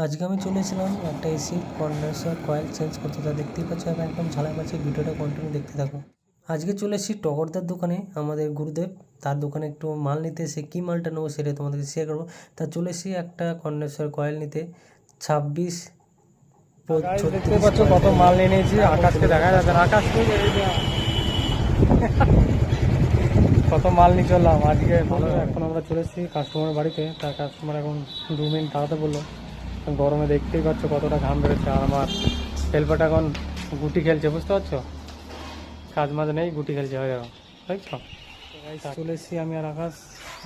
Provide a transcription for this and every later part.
আজকে আমি চলেছিলাম একটা এসি কন্ডেন্সার কয়েল চেঞ্জ করতে, তা দেখতেই পাচ্ছ আমি একদম ঝালাই পাচ্ছি। ভিডিওটা কন্টিনিউ দেখতে থাকো। আজকে চলে এসেছি টগরদার দোকানে, আমাদের গুরুদেব তার দোকানে একটু মাল নিতে এসে কী মালটা নেবো সেটা তোমাদেরকে শেয়ার করবো। তা চলে এসেছি একটা কন্ডেন্সার কয়েল নিতে 26 দেখতে পাচ্ছ কত মাল নিয়ে নিয়েছি। আকাশকে দেখা যাচ্ছে না, আকাশ কত মাল নিয়ে চললাম আজকে। ভালো, এখন আমরা চলে এসেছি কাস্টমারের বাড়িতে। তার কাস্টমার এখন 2 মিনিট দাঁড়াতে বললো। গরমে দেখতেই পাচ্ছ কতটা ঘাম বেরোচ্ছে। আর আমার হেল্পারটা এখন গুটি খেলছে, বুঝতে পারছো? কাজ মাঝ নেই, গুটি খেলছে, হয়ে যাবে, তাই তো। চলে এসেছি আমি আর আকাশ,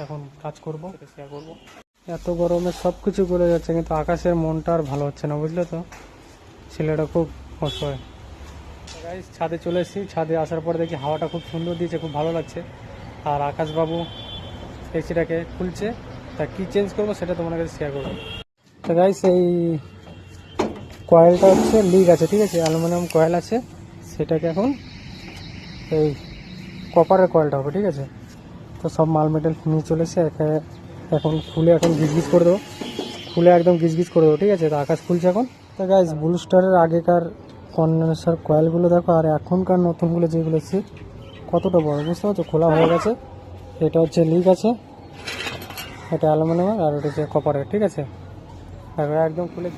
এখন কাজ করবো, শেয়ার করবো। এত গরমে সব কিছু গলে যাচ্ছে, কিন্তু আকাশের মনটা আর ভালো হচ্ছে না, বুঝলে তো। ছেলেটা খুব অসহায়। গাইস ছাদে চলে এসেছি। ছাদে আসার পরে দেখি হাওয়াটা খুব সুন্দর দিয়েছে, খুব ভালো লাগছে। আর আকাশবাবু এসিটাকে খুলছে, তা কী চেঞ্জ করবো সেটা তোমার কাছে শেয়ার করবো। তো গাইস এই কয়েলটা হচ্ছে লিক আছে, ঠিক আছে, অ্যালুমিনিয়াম কয়েল আছে। সেটাকে এখন এই কপারের কয়েলটা হবে, ঠিক আছে। তো সব মাল মেটেল নিয়ে চলে এসে এখন খুলে এখন গিজগিজ করে দেবো, খুলে একদম গিজগিজ করে দেবো, ঠিক আছে। তো আকাশ খুলছে এখন। তো গাইস ব্লু স্টারের আগেকার কন্ডেন্সার কয়েলগুলো দেখো, আর এখনকার নতুনগুলো যেগুলো এসেছে কতটা বড়, বুঝতে পারছো। খোলা হয়ে গেছে। এটা হচ্ছে লিক আছে, এটা অ্যালুমিনিয়ামের, আর এটা হচ্ছে কপারের, ঠিক আছে। একদম খুলে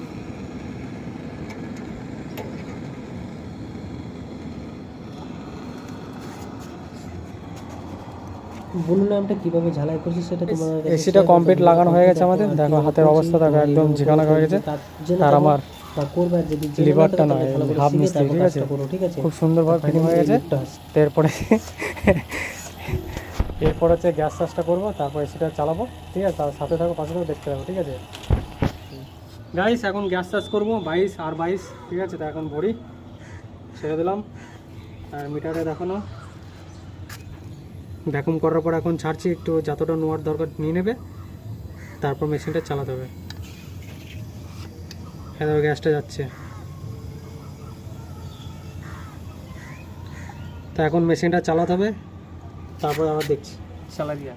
বলুন নামটা কিভাবে ঝালাই করছি সেটা তোমার এসিটা কমপ্লিট লাগানো হয়ে গেছে আমাদের। দেখো হাতের অবস্থা দেখো, একদম ঝিকানো হয়ে গেছে। আর আমার লিভারটা নয়, হাফ মিস্ত্রি, ঠিক আছে, খুব সুন্দরভাবে ফিটিং হয়ে গেছে। এরপরে হচ্ছে গ্যাস চার্জটা করবো, তারপর এসিটা চালাবো, ঠিক আছে। তার সাথে থাকো, পাশে থাকো, দেখতে থাকো, ঠিক আছে। গাইস এখন গ্যাস চার্জ করবো 22, ঠিক আছে। তো এখন ভরি ছেড়ে দিলাম, আর মিটারে দেখানো ভ্যাকুম করার পর এখন ছাড়ছি। একটু যতটা নেওয়ার দরকার নিয়ে নেবে, তারপর মেশিনটা চালাতে হবে। এবার গ্যাসটা যাচ্ছে, তো এখন মেশিনটা চালাতে হবে, তারপর আবার দেখছি চালা দিয়া।